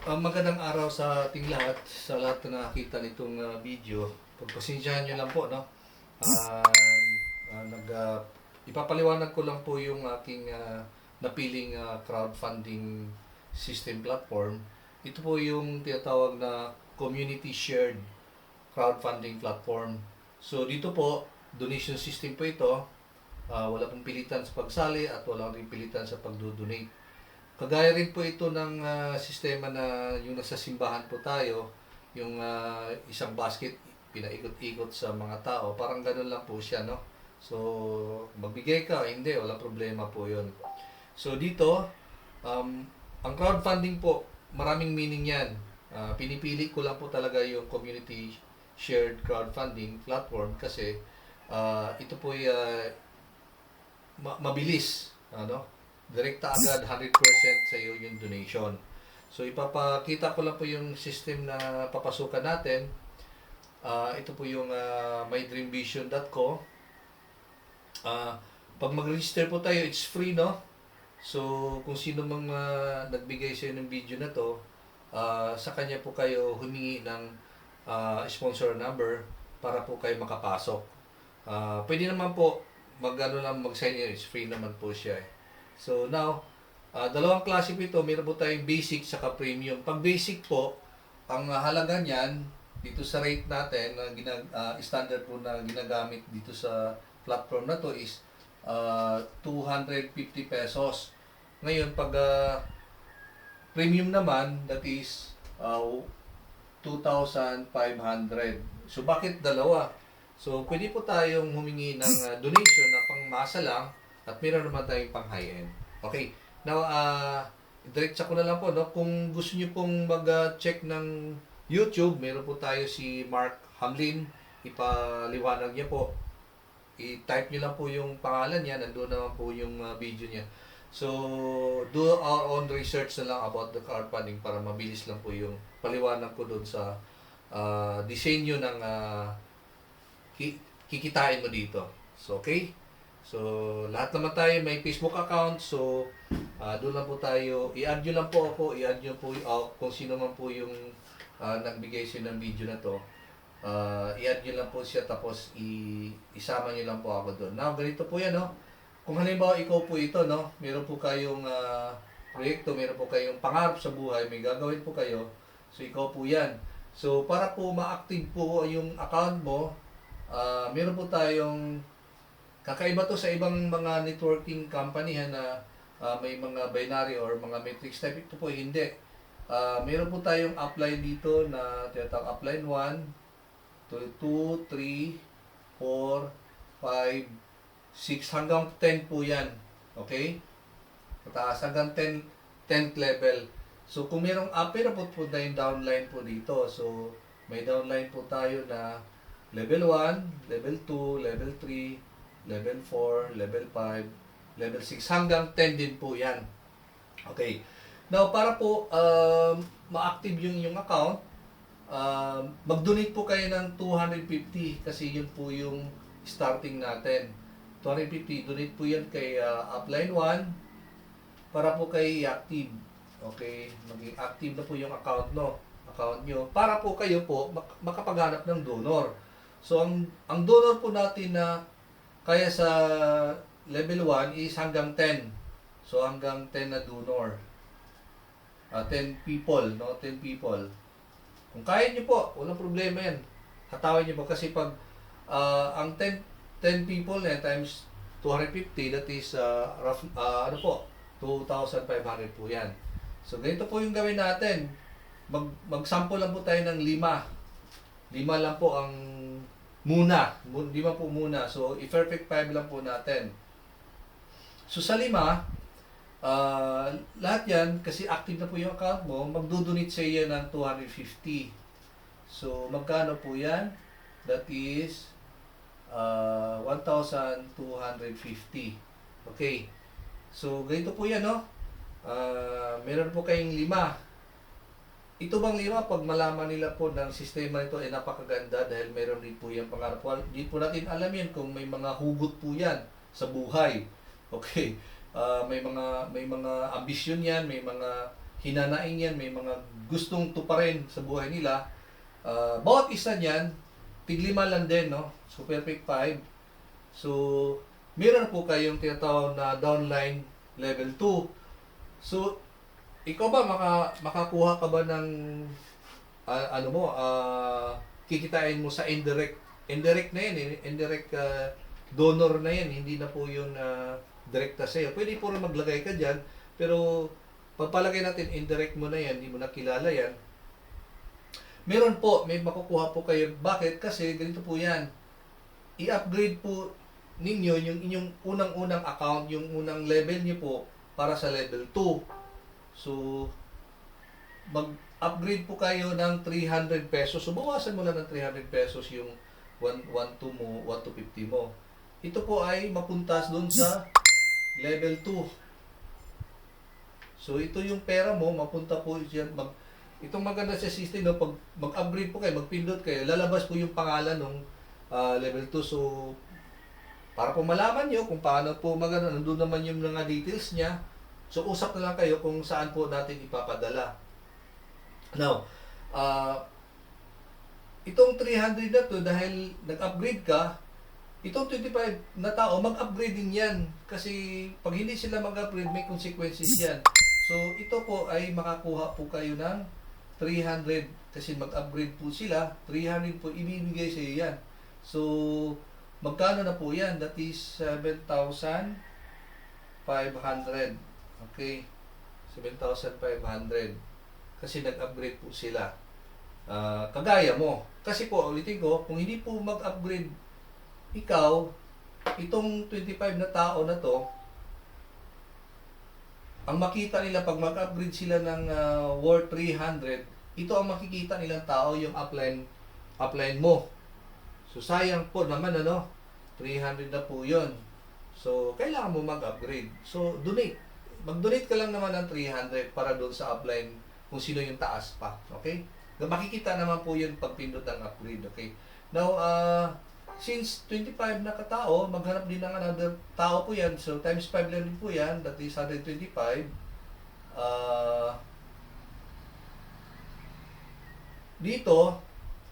Magandang araw sa ating lahat, sa lahat na nakakita nitong video. Pagpasensyahan nyo lang po, no? Ah, ipapaliwanag ko lang po yung aking napiling crowdfunding system platform. Ito po yung tinatawag na community shared crowdfunding platform. So dito po, donation system po ito. Wala pong pilitan sa pagsali at wala rin pilitan sa pagdo-donate. Kagaya rin po ito ng sistema na yung nasa simbahan po tayo, yung isang basket pinaikot-ikot sa mga tao. Parang ganun lang po siya, no? So, magbigay ka, hindi, walang problema po yun. So, dito, ang crowdfunding po, maraming meaning yan. Pinipili ko lang po talaga yung community shared crowdfunding platform kasi ito po ay mabilis, ano? Direkta agad 100% sa iyo yung donation. So ipapakita ko lang po yung system na papasukan natin. Ito po yung mydreamvision.co. Pag mag-register po tayo, it's free, no? So kung sino mang nagbigay sa ng video na to, sa kanya po kayo humingi ng sponsor number para po kayo makapasok. Pwede naman po mag-sign in, it's free naman po siya eh. So now, dalawang klase po ito. Meron po tayong basic saka premium. Pag basic po, ang halaga niyan dito sa rate natin na standard po na ginagamit dito sa platform na to is 250 pesos. Ngayon, pag premium naman, that is 2,500. So bakit dalawa? So pwede po tayong humingi ng donation na pangmasa lang at meron naman tayong pang high-end. Okay. Now, diretsa ko na lang po, no? Kung gusto niyo pong mag-check ng YouTube, meron po tayo si Mark Hamlin. Ipaliwanag niya po. I-type niyo lang po yung pangalan niya. Nandoon naman po yung video niya. So, do our own research na lang about the crowdfunding para mabilis lang po yung paliwanag ko doon sa disenyo ng kikitain mo dito. So, okay? So, lahat naman tayo may Facebook account. So, doon lang po tayo. I-add nyo lang po ako. I-add nyo po kung sino man po yung nagbigay siya ng video na to. I-add nyo lang po siya tapos isama nyo lang po ako doon. Now, ganito po yan, no? Kung halimbawa ikaw po ito, no? Meron po kayong proyekto, meron po kayong pangarap sa buhay, may gagawin po kayo. So, ikaw po yan. So, para po ma-active po yung account mo, meron po tayong kakaiba to sa ibang mga networking company na may mga binary or mga matrix type. Ito po hindi. Meron po tayong upline dito na tinatawag upline 1, 2, 3, 4, 5, 6 hanggang 10 po yan. Okay? Mataas hanggang 10th level. So kung merong pero po tayong downline po dito. So may downline po tayo na level 1, level 2, level 3, level 4, level 5, level 6, hanggang 10 din po yan. Okay. Now, para po ma-active yung inyong account, mag-donate po kayo ng 250 kasi yun po yung starting natin. 250, donate po yan kay upline 1 para po kayo i-active. Okay, maging active na po yung account nyo para po kayo po makapaghanap ng donor. So, ang donor po natin na kaya sa level 1 is hanggang 10. So hanggang 10 na donor. 10 people, no? 10 people. Kung kaya niyo po, walang problema yan. Hatawin niyo po kasi pag ang 10 people na times 250, that is rough, 2,500 po yan. So ganito po yung gawin natin. Mag-sample lang po tayo ng 5. 5 lang po ang muna. 5 po muna. So, i-perfect 5 lang po natin. So, sa 5, lahat yan, kasi active na po yung account mo, magdodonate sa iyo ng 250. So, magkano po yan? That is 1,250. Okay. So, ganito po yan, no? Meron po kayong 5. Ito bang 5, pag malaman nila po ng sistema nito ay napakaganda dahil meron din po yung pangarap. Hindi po natin alam yan kung may mga hugot po yan sa buhay. Okay. May mga ambisyon yan, may mga hinanaing yan, may mga gustong tuparin sa buhay nila. Bawat isa niyan, tiglima lang din, no? So, perfect 5. So, meron po kayong tinatawag na downline level 2. So, ikaw ba makakuha ka ba ng kikitain mo sa indirect na yan, indirect donor na yan, hindi na po yun direkta sa'yo. Pwede po rin maglagay ka dyan, pero pagpalagay natin indirect mo na yan, hindi mo na kilala yan. Meron po, may makukuha po kayo. Bakit? Kasi ganito po yan. I-upgrade po ninyo yung inyong unang-unang account, yung unang level niyo po para sa level 2. So, mag-upgrade po kayo ng 300 pesos. So, bawasan mo lang ng 300 pesos yung 112 mo, 1250 mo. Ito po ay mapuntas doon sa level 2. So, ito yung pera mo, mapunta po dyan. Itong maganda sa system, no, pag mag-upgrade po kayo, magpindot kayo, lalabas po yung pangalan ng level 2. So, para po malaman nyo kung paano po maganda, nandun naman yung mga details niya. So, usap na lang kayo kung saan po natin ipapadala. Now, itong 300 na to, dahil nag-upgrade ka, itong 25 na tao, mag-upgrade din yan. Kasi pag hindi sila mag-upgrade, may consequences yan. So, ito po ay makakuha po kayo ng 300. Kasi mag-upgrade po sila, 300 po ibibigay sa iyo yan. So, magkano na po yan? That is 7,500. Okay? 7,500. Kasi nag-upgrade po sila. Kagaya mo. Kasi po, ulitin ko, kung hindi po mag-upgrade ikaw, itong 25 na tao na to, ang makita nila pag mag-upgrade sila ng worth 300, ito ang makikita nilang tao, yung upline mo. So, sayang po naman, 300 na po yun. So, kailangan mo mag-upgrade. So, donate. Mag-donate ka lang naman ng 300 para doon sa upline kung sino yung taas pa. Okay? Makikita naman po yun pag pindot ng upgrade. Okay? Now, since 25 na katao, maghanap din ng another tao po yan. So, times 5 lang din po yan. That is 125. Dito,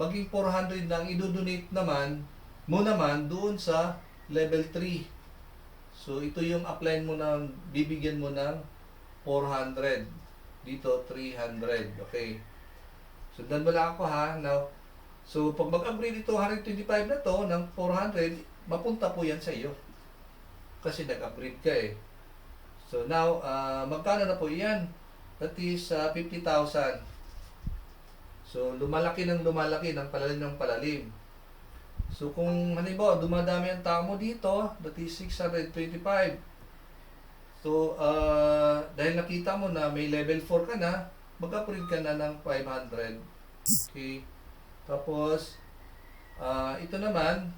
maging 400 na ang idodonate naman mo naman doon sa level 3. So, ito yung upline mo na bibigyan mo ng 400. Dito, 300. Okay. Sundan mo lang ako ha. Now, so, pag mag-upgrade ito, 125 na to ng 400, mapunta po yan sa iyo. Kasi nag-upgrade ka eh. So, now, magkano na po yan? That is 50,000. So, lumalaki ng palalim ng palalim. So, kung halimbawa, dumadami ang tao mo dito, that is 625. So, dahil nakita mo na may level 4 ka na, mag-upgrade ka na ng 500. Okay. Tapos, ito naman,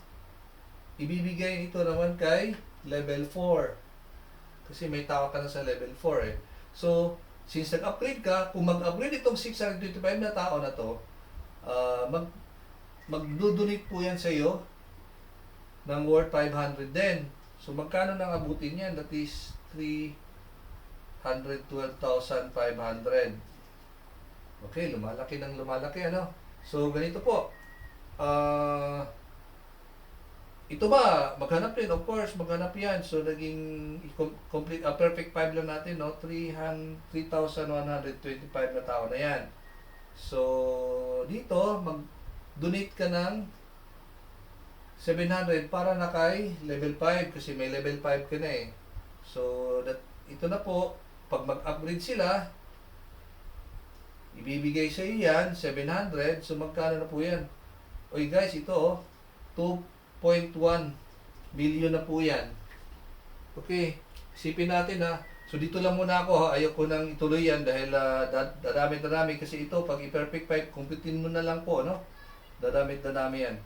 ibibigay ito naman kay level 4. Kasi may tao ka na sa level 4 eh. So, since nag-upgrade ka, kung mag-upgrade itong 625 na tao na to, mag-donate po yan sa iyo ng worth 500 din. So, magkano nang abutin yan? That is 312,500. Okay, lumalaki ng lumalaki, So, ganito po. Ito ba, maghanap din, of course, maghanap yan. So, naging complete, perfect 5 lang natin, 3,125 na tao na yan. So, dito, mag-donate ka ng 700 para na kay level 5 kasi may level 5 ka na eh. So, ito na po, pag mag-upgrade sila, ibibigay sa iyo yan, 700. So, magkano na po yan? Oy guys, ito 2.1 billion na po yan. Okay, isipin natin ha. So, dito lang muna ako ha. Ayoko nang ituloy yan dahil dadami kasi ito. Pag i-perfect 5, kumputin mo na lang po, Dadami yan.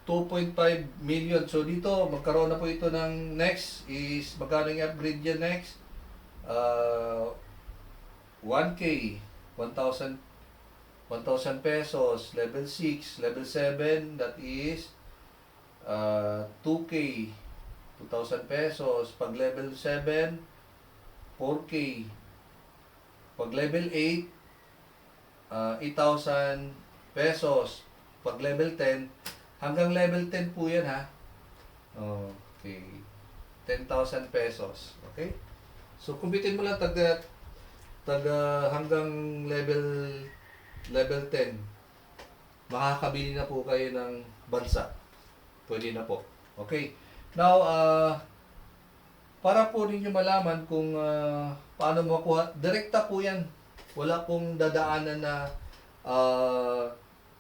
2.5 million. So, dito, magkaroon na po ito ng next is, magkano yung upgrade yan next? 1K, 1,000 pesos, level 6, level 7, that is 2K, 2,000 pesos. Pag level 7, 4K. Pag level 8, 8,000 pesos. Pag level 10, hanggang level 10 po yan ha. Okay. 10,000 pesos. Okay? So, kumpitin mo lang hanggang level 10. Makakabili na po kayo ng bansa. Pwede na po. Okay. Now, para po ninyo malaman kung paano makuha, direkta po yan. Wala pong dadaanan na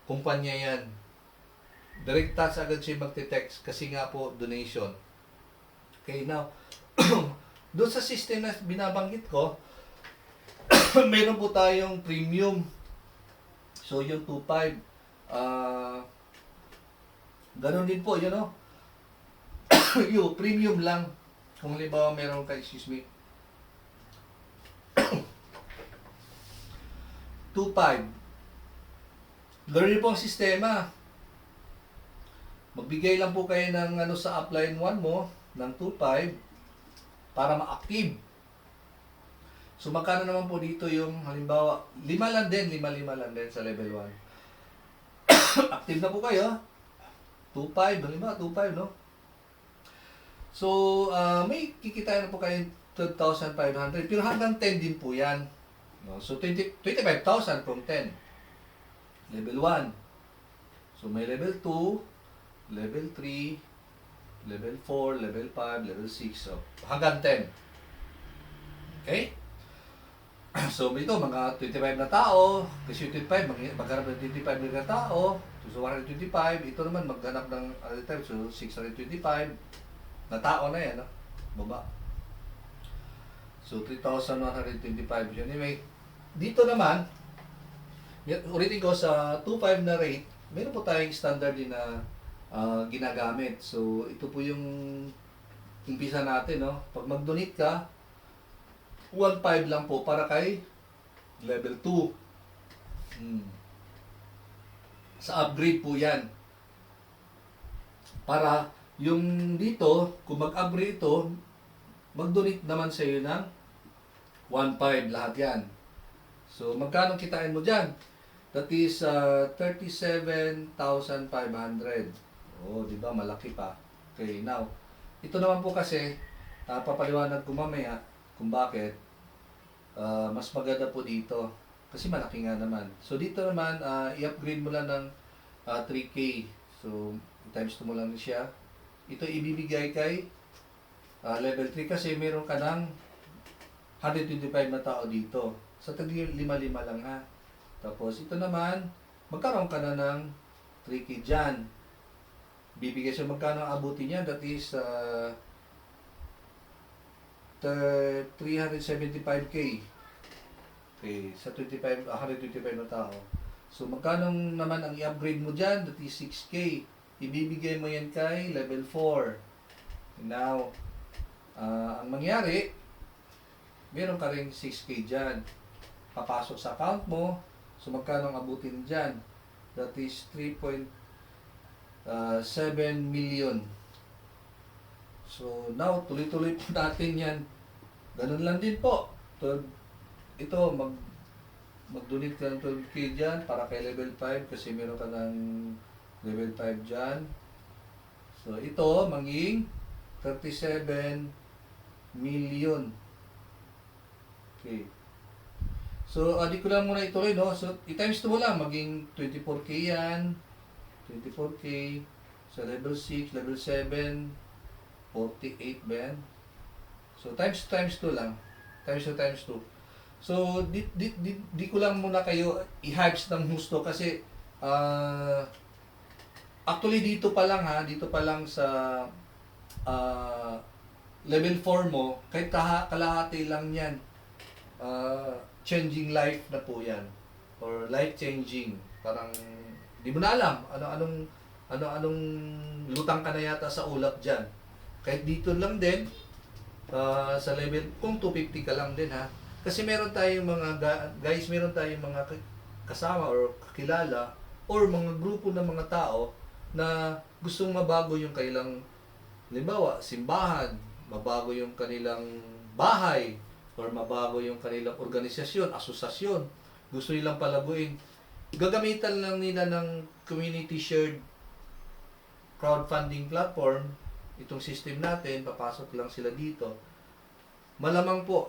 kumpanya yan. Direkta sa agad siya magte-text kasi nga po donation. Okay, now, doon sa system na binabanggit ko, meron po tayong premium. So, yung 2.5, ganun din po, yun o. Yung premium lang. Kung halimbawa meron ka, excuse me, 2.5. Ganun din po ang sistema. Magbigay lang po kayo ng sa upline 1 mo, ng 2.5, para ma-active. So, magkano naman po dito yung, halimbawa, 5 lang din sa level 1. Active na po kayo. 2.5, halimbawa, 2.5, no? So, may kikitain na po kayo 12,500, pero hanggang 10 din po yan. No? So, 25,000 from 10. Level 1. So, may level 2, level 3, level 4, level 5, level 6. So, hanggang 10. Okay? So, ito, mga 25 na tao. Kasi 25, maghanap ng 25 na tao. So, 125. Ito naman, maghanap ng other time. So, 625 na tao na yan. No? Baba. So, 3,125. Anyway, dito naman, ulitin ko sa 2.5 na rate, meron po tayong standard din na ginagamit. So, ito po yung umpisa natin. No? Pag mag-donate ka, 1.5 lang po para kay level 2. Sa upgrade po yan. Para yung dito, kung mag-upgrade ito, mag-donate naman sa iyo ng 1.5 lahat yan. So, magkano kitain mo dyan? That is 37,500. Oh, di ba? Malaki pa. Okay, now, ito naman po kasi, papaliwanag ko mamaya kung bakit. Mas maganda po dito. Kasi malaki nga naman. So, dito naman, i-upgrade mo lang ng 3K. So, times 2 mo lang siya. Ito ibibigay kay level 3 kasi meron ka ng 125 na tao dito. Sa tagi 5-5 lang ha. Tapos, ito naman, magkaroon ka na ng 3K dyan. Bibigay siya magkano ang abutin niya. That is 375k. Okay, sa 125 na tao. So, magkano naman ang i-upgrade mo dyan? That is 6k. Ibibigay mo yan kay level 4. Now, ang mangyari, meron ka rin 6k dyan. Papasok sa account mo. So, magkano ang abutin dyan? That is 3.7 million. So, now, tuloy-tuloy po natin yan. Ganun lang din po. Ito, mag-donate ka ng 12k dyan para kay level 5 kasi meron ka ng level 5 dyan. So, ito, maging 37 million. Okay. So, di ko lang muna ituloy, no? So, i-times 2 mo lang, maging 24k yan. 24k. Sa level 6, level 7, 48 ba yan? So, times 2 lang. Times 2. So, di ko lang muna kayo i-hypes ng husto kasi actually dito pa lang ha, dito pa lang sa level 4 mo, kahit kalahati lang yan, changing life na po yan. Or life changing. Parang, di mo na alam, anong lutang ka na yata sa ulap dyan. Kahit dito lang din, sa level, kung 250 ka lang din ha. Kasi meron tayong mga, guys, meron tayong mga kasama or kakilala or mga grupo ng mga tao na gustong mabago yung kanilang, halimbawa, simbahan, mabago yung kanilang bahay, or mabago yung kanilang organisasyon, asosasyon, gusto nilang palaguin, gagamitan lang nila ng community shared crowdfunding platform, itong system natin, papasok lang sila dito. Malamang po,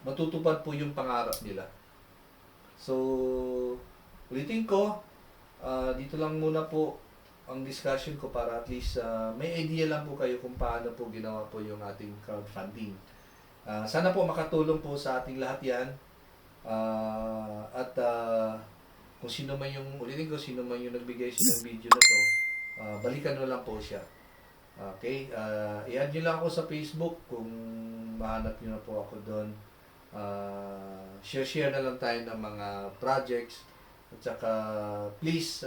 matutupad po yung pangarap nila. So, ulitin ko, dito lang muna po ang discussion ko para at least may idea lang po kayo kung paano po ginawa po yung ating crowdfunding. Sana po makatulong po sa ating lahat yan. At kung sino man yung, ulitin ko, sino man yung nagbigay sa ng video na to, balikan mo lang po siya. Okay? I-add nyo lang ako sa Facebook kung mahanap nyo na po ako doon. Share na lang tayo ng mga projects. At saka, please,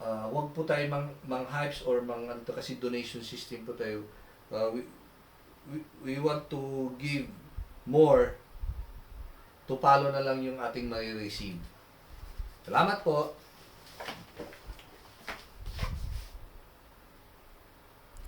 wag po tayo mang-hypes or ano to, kasi donation system po tayo. We want to give more to follow na lang yung ating marireceive. Salamat po!